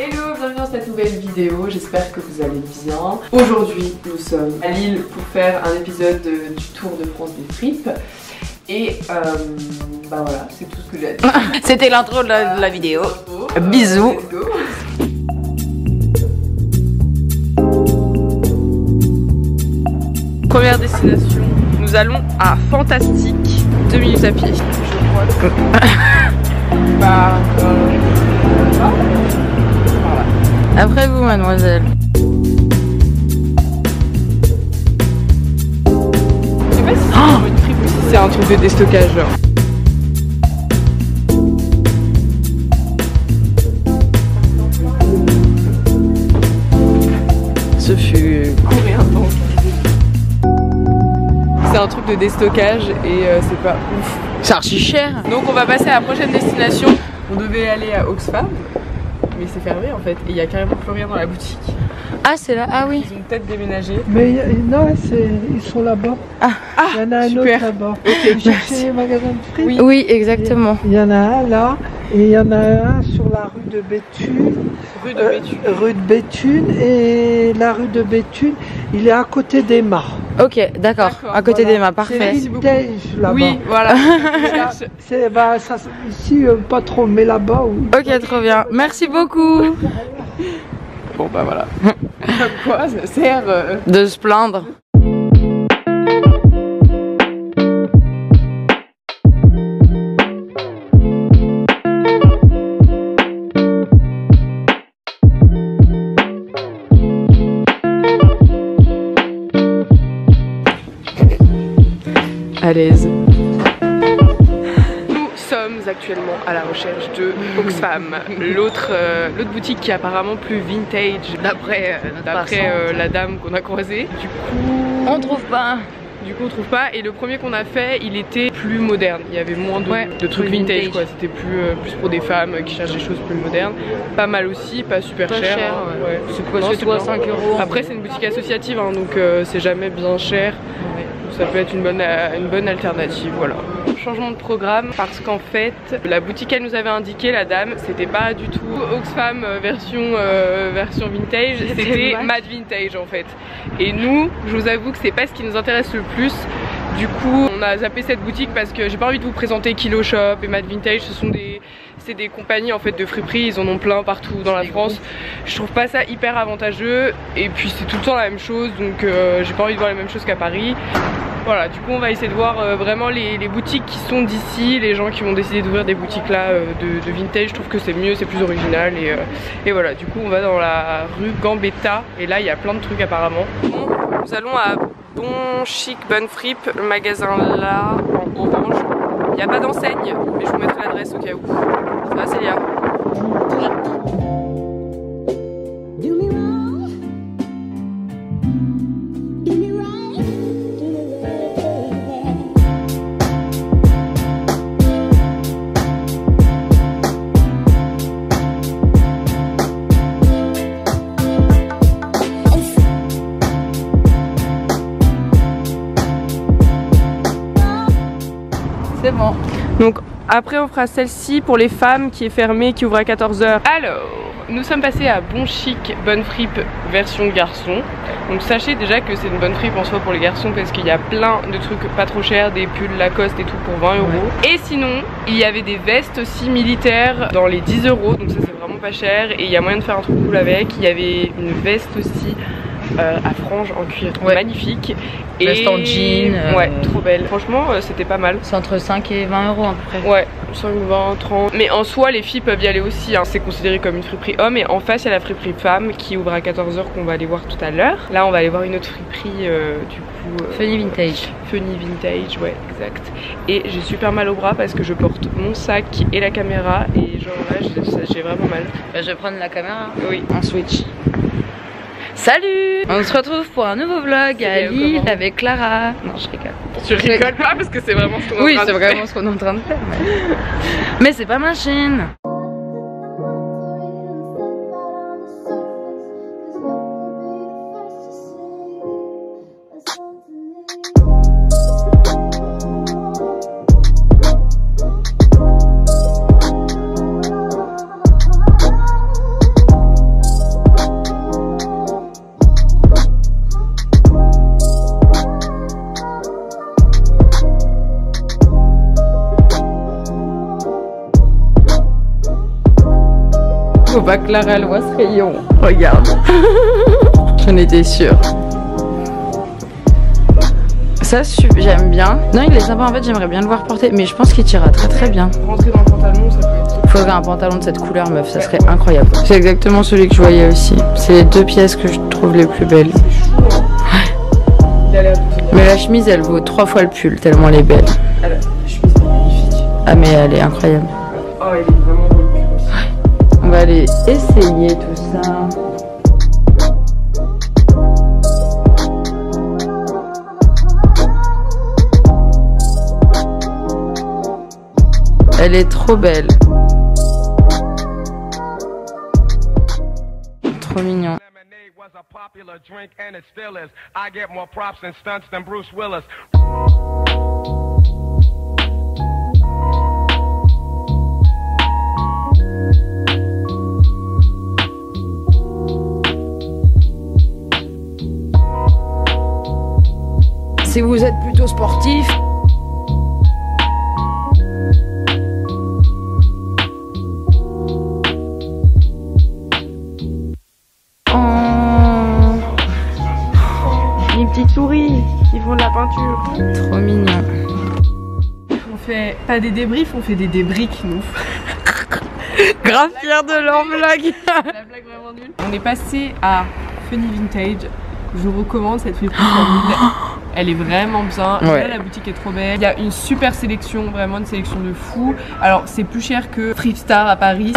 Hello, bienvenue dans cette nouvelle vidéo, j'espère que vous allez bien. Aujourd'hui, nous sommes à Lille pour faire un épisode du Tour de France des fripes. Et bah voilà, c'est tout ce que j'ai à dire. C'était l'intro de la vidéo. Bisous. Let's go. Première destination, nous allons à Fantastique, 2 minutes à pied. Je crois. Bah, Après vous, mademoiselle. Je sais pas si c'est une fripe ou si c'est un truc de déstockage. Genre. Ce fut coréen donc. C'est un truc de déstockage et c'est pas ouf. C'est archi cher. Donc on va passer à la prochaine destination. On devait aller à Oxfam, mais c'est fermé en fait. Et il y a carrément plus rien dans la boutique. Ah, c'est là. Ah oui. Ils ont peut-être déménagé. Mais non, ils sont là-bas. Il y en a un autre là-bas. Vous cherchez les magasins de frites? Oui. Oui, exactement. Il y en a un là, et il y en a un sur la rue de Béthune. Rue de Béthune, et la rue de Béthune, il est à côté d'Emma. Ok, d'accord. À côté Voilà. d'Emma, parfait. C'est vintage là-bas. Oui, voilà. Ici, pas trop, mais là-bas, oui. Ok, trop bien. Merci beaucoup. Bon bah voilà. À quoi ça sert De se plaindre. à l'aise. Nous sommes actuellement à la recherche de Oxfam, l'autre boutique qui est apparemment plus vintage d'après la dame qu'on a croisée. Du coup, on trouve pas. On trouve pas, et le premier qu'on a fait il était plus moderne, il y avait moins de trucs vintage quoi, c'était plus pour des femmes qui cherchent des choses plus modernes, pas mal aussi, pas super cher. Ouais. C'est quoi, c'est toi 5 €. Après c'est une boutique associative hein, donc c'est jamais bien cher. Ouais. Ça peut être une bonne alternative, voilà. Changement de programme parce qu'en fait la boutique qu'elle nous avait indiqué, la dame, c'était pas du tout Oxfam version vintage, c'était Mad Vintage en fait. Et nous, je vous avoue que c'est pas ce qui nous intéresse le plus. Du coup on a zappé cette boutique parce que j'ai pas envie de vous présenter Kilo Shop et Mad Vintage, c'est des compagnies en fait de friperies, ils en ont plein partout dans la France. Je trouve pas ça hyper avantageux et puis c'est tout le temps la même chose, donc j'ai pas envie de voir la même chose qu'à Paris. Voilà, du coup on va essayer de voir vraiment les boutiques qui sont d'ici, les gens qui vont décider d'ouvrir des boutiques là de vintage. Je trouve que c'est mieux, c'est plus original et voilà, du coup on va dans la rue Gambetta et là il y a plein de trucs apparemment. Bon, nous allons à Bon Chic Bonne Fripe, le magasin là en orange. Il n'y a pas d'enseigne, mais je vous mettrai l'adresse au cas où. Ça va Célia? C'est bon. Donc après on fera celle-ci pour les femmes qui est fermée, qui ouvre à 14 h. Alors, nous sommes passés à Bon Chic Bonne Fripe version garçon. Donc sachez déjà que c'est une bonne fripe en soi pour les garçons parce qu'il y a plein de trucs pas trop chers, des pulls Lacoste et tout pour 20 €. Et sinon, il y avait des vestes aussi militaires dans les 10 €, donc ça c'est vraiment pas cher et il y a moyen de faire un truc cool avec. Il y avait une veste aussi à franges en cuir magnifique. Veste en jean. Ouais, trop belle. Franchement, c'était pas mal. C'est entre 5 et 20 € à peu près. Ouais, 5, 20, 30. Mais en soi, les filles peuvent y aller aussi. Hein. C'est considéré comme une friperie homme. Et en face, il y a la friperie femme qui ouvre à 14 h qu'on va aller voir tout à l'heure. Là, on va aller voir une autre friperie du coup. Funny Vintage. Funny Vintage, ouais, exact. Et j'ai super mal au bras parce que je porte mon sac et la caméra. Et genre là, j'ai vraiment mal. Je vais prendre la caméra. Oui. En switch. Salut! On se retrouve pour un nouveau vlog à Lille avec Clara. Non, je rigole. Tu rigoles pas parce que c'est vraiment ce qu'on est en train de faire. Oui, c'est vraiment ce qu'on est en train de faire. Mais c'est pas ma chaîne. Faut pas que Clara elle voit ce rayon. Regarde. J'en étais sûre. Ça, j'aime bien. Non, il est sympa en fait, j'aimerais bien le voir porter. Mais je pense qu'il tirera très bien. Rentrer dans le pantalon, ça peut être... Faudrait un pantalon de cette couleur, meuf, ça serait incroyable. C'est exactement celui que je voyais aussi. C'est les deux pièces que je trouve les plus belles. C'est chaud, hein. Il a l'air de... Mais la chemise, elle vaut 3 fois le pull, tellement elle est belle. La chemise est magnifique. Ah, mais elle est incroyable. Oh, elle est vraiment beau. On va aller essayer tout ça. Elle est trop belle. Trop mignon. Si vous êtes plutôt sportif, Les petites souris qui font de la peinture. trop mignon. On fait pas des débriefs, on fait des débriques nous. Grave fière de leur blague. La blague vraiment nulle. On est passé à Funny Vintage. Je vous recommande cette friperie famille. Elle est vraiment bien. Ouais. Là, la boutique est trop belle. Il y a une super sélection, vraiment une sélection de fou. Alors c'est plus cher que Fripstar à Paris.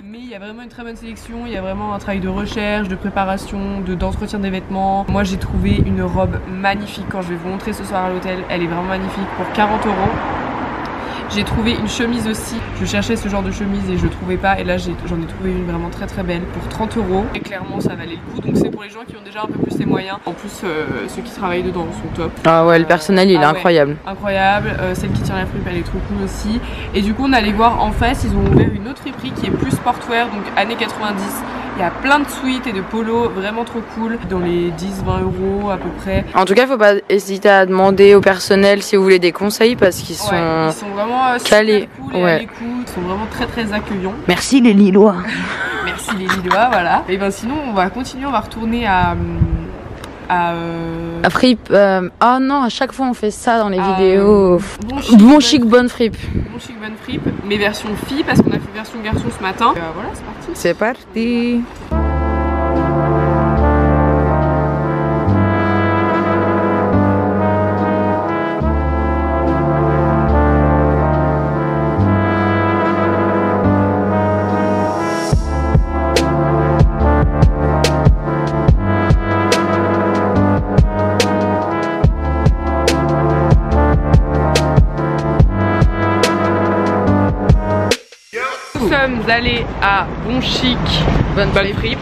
Mais il y a vraiment une très bonne sélection. Il y a vraiment un travail de recherche, de préparation, d'entretien des vêtements. Moi j'ai trouvé une robe magnifique quand je vais vous montrer ce soir à l'hôtel. Elle est vraiment magnifique pour 40 €. J'ai trouvé une chemise aussi. Je cherchais ce genre de chemise et je ne trouvais pas. Et là, j'en ai trouvé une vraiment très très belle pour 30 €. Et clairement, ça valait le coup. Donc c'est pour les gens qui ont déjà un peu plus les moyens. En plus, ceux qui travaillent dedans sont top. Ah ouais, le personnel il est incroyable. Ouais, incroyable. Celle qui tient la fripe, elle est trop cool aussi. Et du coup, on allait voir en face, ils ont ouvert une autre friperie qui est plus sportwear, donc années 90. Il y a plein de suites et de polos vraiment trop cool, dans les 10-20 € à peu près. En tout cas, faut pas hésiter à demander au personnel si vous voulez des conseils parce qu'ils sont, ils sont vraiment calés. super cool et à l'écoute. Ils sont vraiment très très accueillants. Merci les Lillois. Merci les Lillois, voilà. Et ben sinon, on va continuer, on va retourner à Fripe. Oh non, à chaque fois on fait ça dans les vidéos. Bon Chic, bonne fripe. Bon chic, bonne fripe. Mais version fille parce qu'on a fait version garçon ce matin. Voilà, c'est parti. C'est parti. Nous sommes allés à Bon Chic, bonne fripe,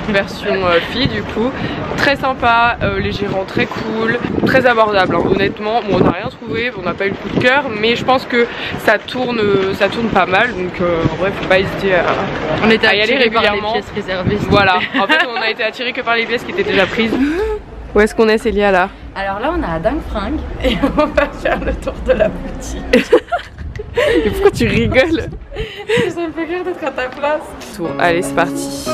version fille du coup. Très sympa, les gérants très cool, très abordable hein. Honnêtement. Bon, on n'a rien trouvé, on n'a pas eu le coup de cœur, mais je pense que ça tourne pas mal. Donc en vrai, faut pas hésiter à y aller régulièrement. Par les pièces réservées. Voilà, en fait on a été attirés que par les pièces qui étaient déjà prises. Où est-ce qu'on est Célia là? Alors là on est à Dingue Fringue et on va faire le tour de la boutique. Et pourquoi tu rigoles? Ça me fait rire d'être à ta place. Allez, c'est parti.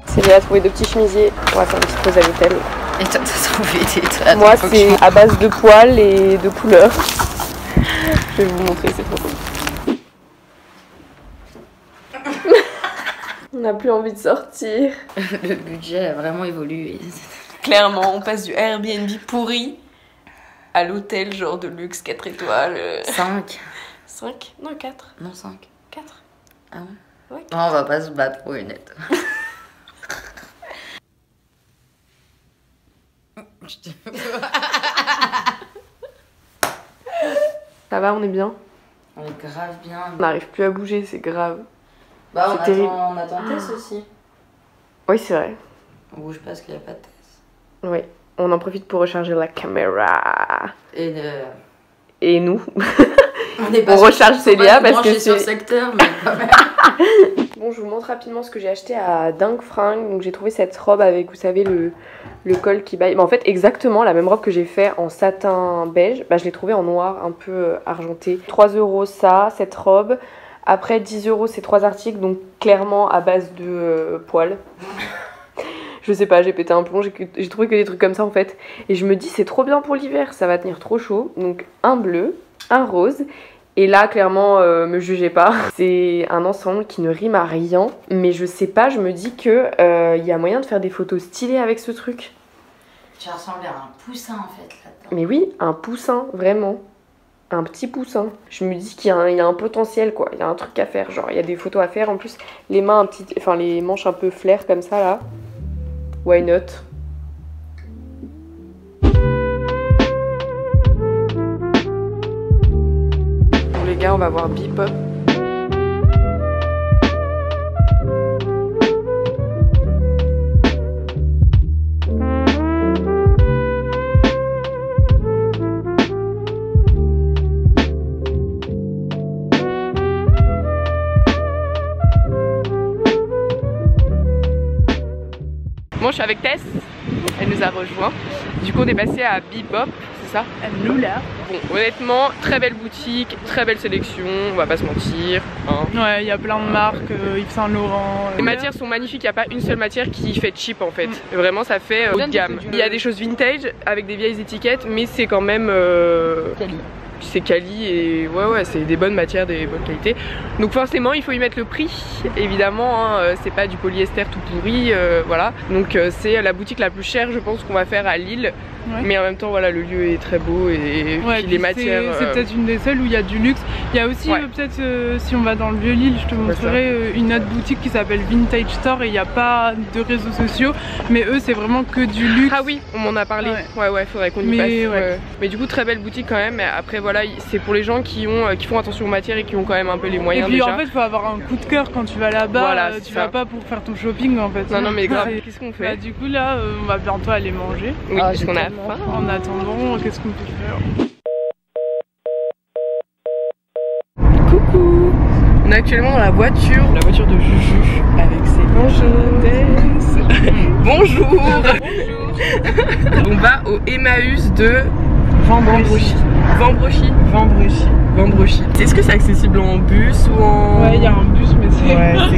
Célia a trouvé deux petits chemisiers. On va faire une petite pause à l'hôtel. Et toi t'as trouvé des trucs? Moi c'est à base de poils et de couleurs. Je vais vous montrer, c'est trop cool. On n'a plus envie de sortir. Le budget a vraiment évolué. Clairement, on passe du Airbnb pourri à l'hôtel genre de luxe 4 étoiles. 5. 5? Non, 4. Non, 5. 4. Ah ouais? Ouais. Non, on va pas se battre pour une lettre. Ça va, on est bien? On est grave bien. On n'arrive plus à bouger, c'est grave. Bah, c'est terrible. On attend Tess aussi. Oui, c'est vrai. On bouge pas parce qu'il n'y a pas de Tess. Oui. On en profite pour recharger la caméra. Et nous on recharge Célia parce que sur c'est... le secteur, mais quand même. Bon, je vous montre rapidement ce que j'ai acheté à Dingue Fringue. Donc j'ai trouvé cette robe avec, vous savez, le col qui baille. Bah, en fait, exactement la même robe que j'ai fait en satin beige. Bah, je l'ai trouvée en noir, un peu argenté. 3 € ça, cette robe. Après 10 € ces 3 articles, donc clairement à base de poils. Je sais pas, j'ai pété un plomb, j'ai trouvé que des trucs comme ça en fait. Et je me dis c'est trop bien pour l'hiver, ça va tenir trop chaud. Donc un bleu, un rose. Et là clairement me jugez pas. C'est un ensemble qui ne rime à rien. Mais je sais pas, je me dis que y a moyen de faire des photos stylées avec ce truc. Tu ressembles à un poussin en fait là-dedans. Mais oui, un poussin, vraiment. Un petit poussin. Je me dis qu'il y a un potentiel quoi, il y a un truc à faire. Genre il y a des photos à faire. En plus les mains les manches un peu flair comme ça là. Why not? Bon les gars, on va voir Bebop. Bon, je suis avec Tess, elle nous a rejoint. Du coup, on est passé à Bebop, c'est ça? Nous là. Bon, honnêtement, très belle boutique, très belle sélection, on va pas se mentir. Hein. Ouais, il y a plein de marques, Yves Saint Laurent. Les matières sont magnifiques, il n'y a pas une seule matière qui fait cheap en fait. Vraiment, ça fait haut de gamme. Il y a des choses vintage avec des vieilles étiquettes, mais c'est quand même. C'est quali et ouais c'est des bonnes matières, des bonnes qualités. Donc forcément il faut y mettre le prix évidemment, hein, c'est pas du polyester tout pourri, voilà. Donc c'est la boutique la plus chère je pense qu'on va faire à Lille. Ouais. Mais en même temps voilà le lieu est très beau et puis les matières... C'est peut-être une des seules où il y a du luxe. Il y a aussi peut-être si on va dans le vieux Lille je te montrerai une autre boutique qui s'appelle Vintage Store et il n'y a pas de réseaux sociaux mais eux c'est vraiment que du luxe. Ah oui on m'en a parlé, ouais faudrait qu'on y passe. Mais du coup très belle boutique quand même, mais après voilà c'est pour les gens qui font attention aux matières et qui ont quand même un peu les moyens. Et puis déjà. En fait faut avoir un coup de cœur quand tu vas là-bas, voilà, tu vas pas pour faire ton shopping en fait. Non mais grave, qu'est-ce qu'on fait? Bah, du coup là on va bientôt aller manger. Oui parce qu'on a faim. En attendant, qu'est-ce qu'on peut faire? Coucou. On est actuellement dans la voiture de Juju avec ses Bonjour. On va au Emmaüs de Vambrechy. Est-ce que c'est accessible en bus ou en... Ouais, il y a un bus mais c'est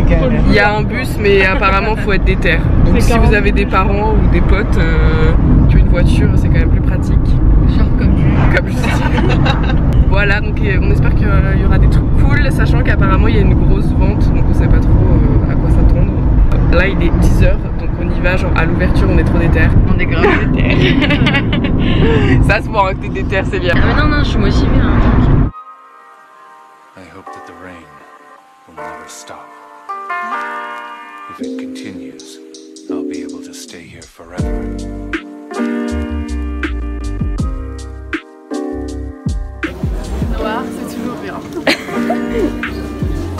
galère. Il y a un bus mais apparemment faut être déter. Donc si vous avez des parents ou des potes qui ont une voiture, c'est quand même plus pratique. Genre comme je Voilà, donc on espère qu'il y aura des trucs cool, sachant qu'apparemment il y a une grosse vente, donc on sait pas trop à quoi s'attendre. Là il est 10h, donc on y va, genre à l'ouverture on est trop déter. On est grave déter. Ça se voit hein, que t'es déter, c'est bien. Ah mais non, je suis motivée. Hein. I hope that the rain will never stop. If it continues, I'll be able to stay here forever. Noir, c'est toujours bien.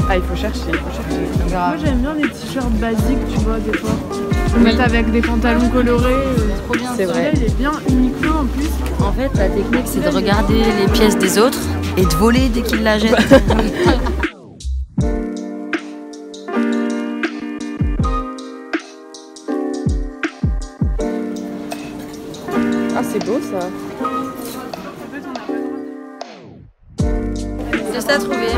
Ah, il faut chercher. Moi j'aime bien les t-shirts basiques, tu vois, des fois. Mettre avec des pantalons colorés. Trop bien. C'est vrai. Il est bien Uniqlo en plus. En fait, la technique c'est de regarder les pièces des autres et de voler dès qu'ils la jettent. Ah, c'est beau ça. Qu'est-ce que t'as trouvé?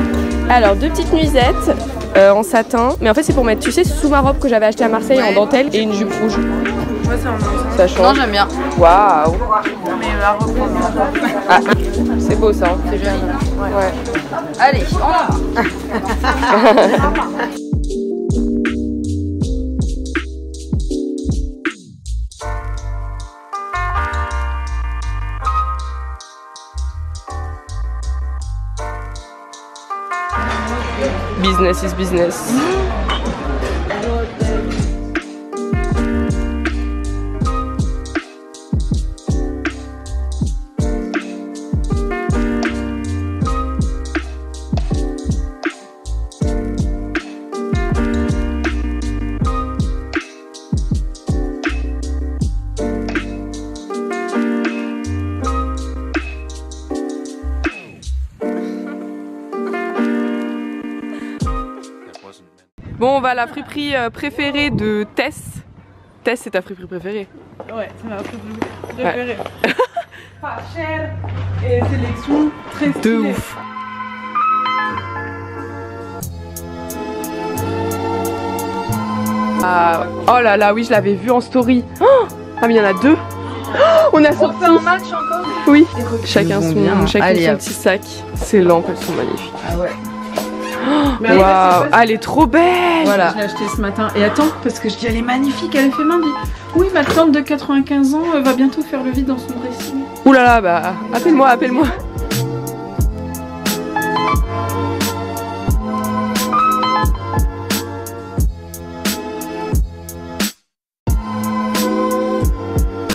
Alors 2 petites nuisettes en satin, mais en fait c'est pour mettre, tu sais, sous ma robe que j'avais acheté à Marseille en dentelle et une jupe rouge. Moi c'est un ensemble. Ça change. Non, j'aime bien. Waouh. Mais la robe, Ah, c'est beau ça. C'est joli. Ouais. Allez, on va. Business is business. Bon, on va à la friperie préférée de Tess. Tess, c'est ta friperie préférée? Ouais, c'est ma friperie préférée. Ouais. Pas cher et sélection très stylée. De ouf. Ah, oh là là, oui, je l'avais vu en story. Oh, ah, mais il y en a deux. Oh, on a sorti un match encore. Oui, chacun son Allez, petit sac. Ces lampes, elles sont magnifiques. Ah ouais. Oh, waouh, ah, elle est trop belle. Voilà. Je l'ai acheté ce matin. Et attends, parce que je dis elle est magnifique, elle est fait main. Oui, ma tante de 95 ans va bientôt faire le vide dans son dressing. Ouh là là, bah appelle-moi, appelle-moi.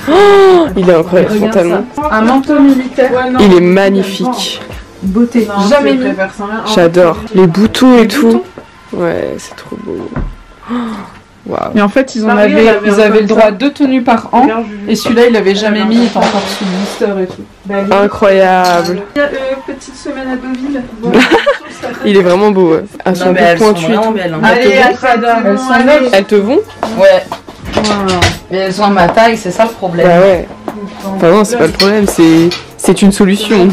Oh, il est incroyable son talon. Un manteau militaire. Ouais, non, il est magnifique. Beauté. Non, jamais mis. J'adore. Les boutons et tout. Ouais, c'est trop beau. Waouh. Et en fait, ils avaient le droit à 2 tenues par an. Et celui-là, il l'avait jamais mis, il était encore sous blister et tout. Incroyable. Petite semaine à Deauville. Il est vraiment beau. Ouais. Elles sont pointues. Allez, Elles te vont? Ouais. Mais elles sont à ma taille, c'est ça le problème. Bah ouais. Enfin non, c'est pas le problème, c'est une solution.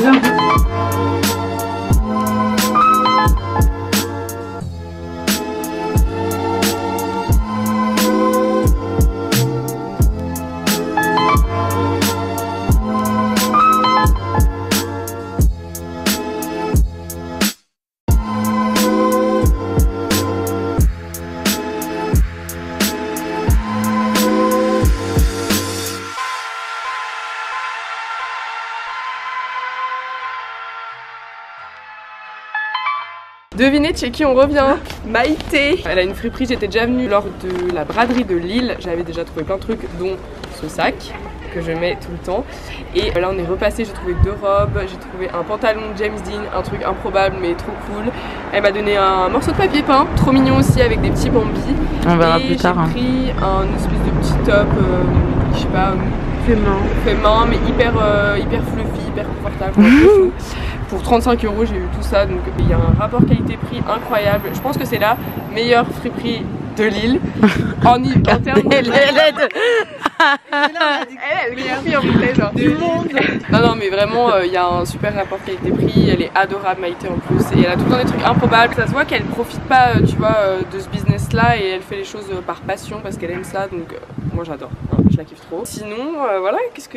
Devinez chez qui on revient? Maïté. Elle a une friperie, j'étais déjà venue lors de la braderie de Lille. J'avais déjà trouvé plein de trucs, dont ce sac que je mets tout le temps. Et là on est repassé, j'ai trouvé 2 robes, j'ai trouvé un pantalon James Dean, un truc improbable mais trop cool. Elle m'a donné un morceau de papier peint, trop mignon aussi avec des petits bambis. On verra plus tard. J'ai pris un espèce de petit top, je sais pas, fait main, mais hyper fluffy, hyper confortable. Pour 35 €, j'ai eu tout ça, donc il y a un rapport qualité-prix incroyable. Je pense que c'est la meilleure friperie de Lille en termes de... du monde. Non mais vraiment il y a un super rapport qualité-prix, elle est adorable Maïté en plus et elle a tout le temps des trucs improbables. Ça se voit qu'elle profite pas tu vois de ce business là et elle fait les choses par passion parce qu'elle aime ça, donc moi j'adore, je la kiffe trop. Sinon voilà, qu'est-ce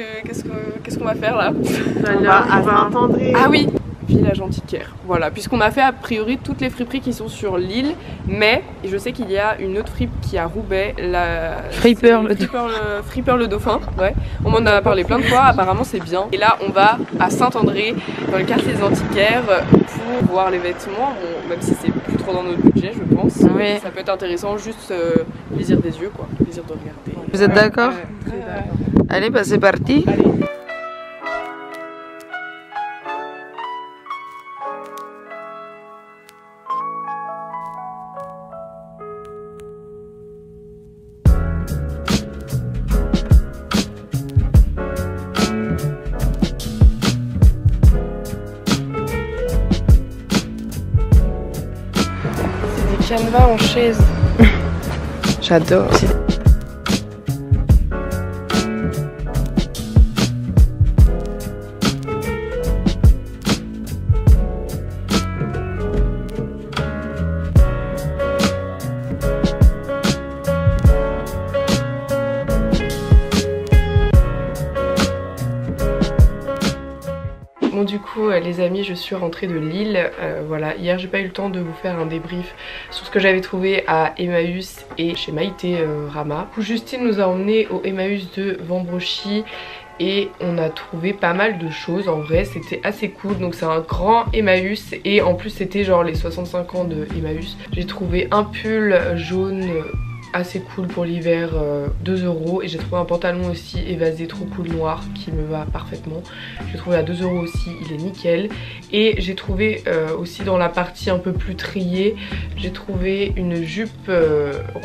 qu'on va faire là? On va attendre. Ah oui, Village Antiquaire. Voilà, puisqu'on a fait a priori toutes les friperies qui sont sur l'île, mais je sais qu'il y a une autre fripe qui est à Roubaix, la Fripper le Dauphin. Ouais. On m'en a parlé plein de fois, apparemment c'est bien. Et là on va à Saint-André, dans le quartier des Antiquaires, pour voir les vêtements, bon, même si c'est plus trop dans notre budget je pense. Oui. Ça peut être intéressant, juste plaisir des yeux quoi, plaisir de regarder. Vous êtes d'accord? Allez, bah c'est parti. Allez. Canevas en chaise. J'adore. Bon du coup les amis, je suis rentrée de Lille, voilà, hier j'ai pas eu le temps de vous faire un débrief sur ce que j'avais trouvé à Emmaüs et chez Maïté Rama. Justine nous a emmené au Emmaüs de Vambrochy et on a trouvé pas mal de choses, en vrai c'était assez cool. Donc c'est un grand Emmaüs et en plus c'était genre les 65 ans de Emmaüs. J'ai trouvé un pull jaune assez cool pour l'hiver, 2 € et j'ai trouvé un pantalon aussi évasé trop cool noir qui me va parfaitement. J'ai trouvé à 2 € aussi, il est nickel. Et j'ai trouvé aussi dans la partie un peu plus triée, j'ai trouvé une jupe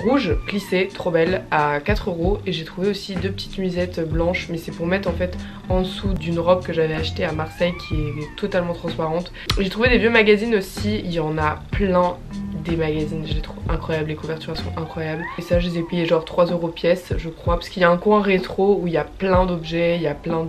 rouge plissée, trop belle, à 4 € et j'ai trouvé aussi 2 petites nuisettes blanches, mais c'est pour mettre en fait en dessous d'une robe que j'avais achetée à Marseille qui est totalement transparente. J'ai trouvé des vieux magazines aussi, il y en a plein. des magazines, je les trouve incroyables, les couvertures sont incroyables. Et ça je les ai payés genre 3 € pièce je crois, parce qu'il y a un coin rétro où il y a plein d'objets, il y a plein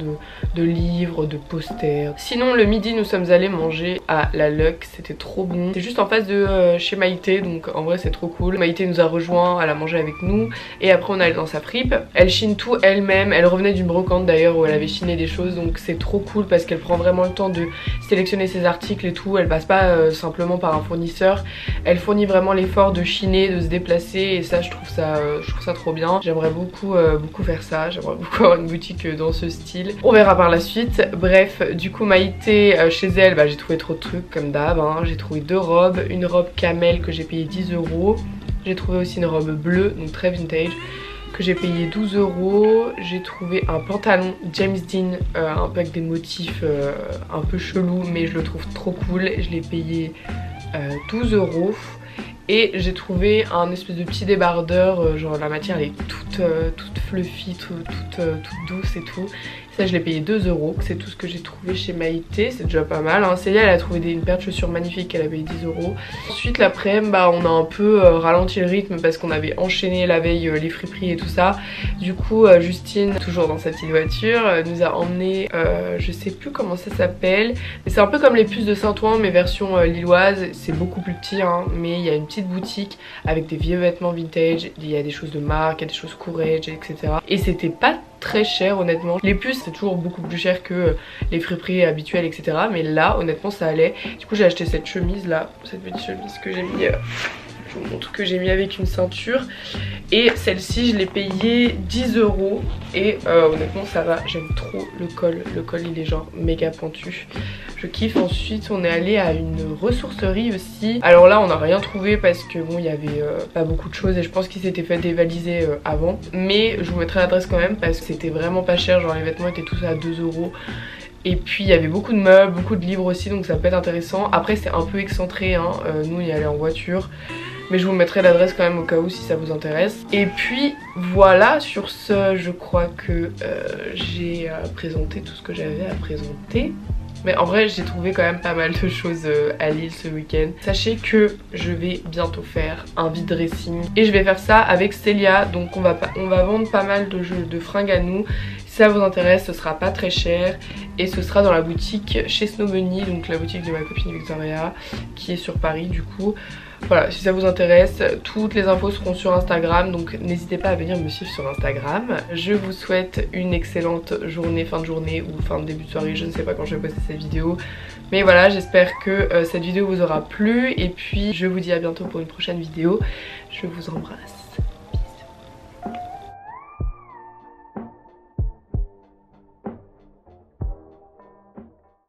de livres, de posters. Sinon le midi nous sommes allés manger à la Luck, c'était trop bon. C'est juste en face de chez Maïté, donc en vrai c'est trop cool. Maïté nous a rejoint, elle a mangé avec nous et après on est allé dans sa fripe. Elle chine tout elle-même, elle revenait d'une brocante d'ailleurs où elle avait chiné des choses, donc c'est trop cool parce qu'elle prend vraiment le temps de sélectionner ses articles et tout. Elle passe pas simplement par un fournisseur, elle fournit vraiment l'effort de chiner, de se déplacer et ça je trouve ça trop bien. J'aimerais beaucoup faire ça, j'aimerais beaucoup avoir une boutique dans ce style. On verra par la suite. Bref, du coup Maïté chez elle, bah, j'ai trouvé trop de trucs comme d'hab, hein. J'ai trouvé 2 robes, une robe camel que j'ai payé 10 €. J'ai trouvé aussi une robe bleue, donc très vintage, que j'ai payé 12 €. J'ai trouvé un pantalon James Dean, un peu avec des motifs un peu chelous, mais je le trouve trop cool. Je l'ai payé 12 €. Et j'ai trouvé un espèce de petit débardeur, genre la matière elle est toute fluffy, toute douce et tout. Ça je l'ai payé 2 €, c'est tout ce que j'ai trouvé chez Maïté, c'est déjà pas mal, hein. Célia elle a trouvé une paire de chaussures magnifiques, elle a payé 10 €. Ensuite l'après-midi bah, on a un peu ralenti le rythme parce qu'on avait enchaîné la veille les friperies et tout ça. Du coup Justine, toujours dans sa petite voiture, nous a emmené, je sais plus comment ça s'appelle, mais c'est un peu comme les puces de Saint-Ouen mais version lilloise. C'est beaucoup plus petit hein, mais il y a une petite boutique avec des vieux vêtements vintage, il y a des choses de marque, il y a des choses Courrèges, etc. Et c'était pas très cher honnêtement. Les puces c'est toujours beaucoup plus cher que les friperies habituelles, etc. Mais là honnêtement ça allait. Du coup j'ai acheté cette chemise là, cette petite chemise que j'ai mis, je vous montre, que j'ai mis avec une ceinture. Et celle-ci je l'ai payée 10 € et honnêtement ça va, j'aime trop le col. Le col il est genre méga pointu, je kiffe. Ensuite on est allé à une ressourcerie aussi. Alors là on n'a rien trouvé parce que bon il y avait pas beaucoup de choses et je pense qu'ils s'étaient fait dévaliser avant. Mais je vous mettrai l'adresse quand même parce que c'était vraiment pas cher, genre les vêtements étaient tous à 2 €. Et puis il y avait beaucoup de meubles, beaucoup de livres aussi, donc ça peut être intéressant. Après c'est un peu excentré hein, nous on y allait en voiture. Mais je vous mettrai l'adresse quand même au cas où si ça vous intéresse. Et puis voilà, sur ce je crois que j'ai présenté tout ce que j'avais à présenter. Mais en vrai j'ai trouvé quand même pas mal de choses à Lille ce week-end. Sachez que je vais bientôt faire un vide dressing et je vais faire ça avec Célia. Donc on va vendre pas mal de fringues à nous. Si ça vous intéresse, ce sera pas très cher et ce sera dans la boutique chez Snow Bunny, donc la boutique de ma copine Victoria qui est sur Paris du coup. Voilà, si ça vous intéresse, toutes les infos seront sur Instagram, donc n'hésitez pas à venir me suivre sur Instagram. Je vous souhaite une excellente journée, fin de journée ou fin de début de soirée, je ne sais pas quand je vais poster cette vidéo. Mais voilà, j'espère que cette vidéo vous aura plu et puis je vous dis à bientôt pour une prochaine vidéo. Je vous embrasse.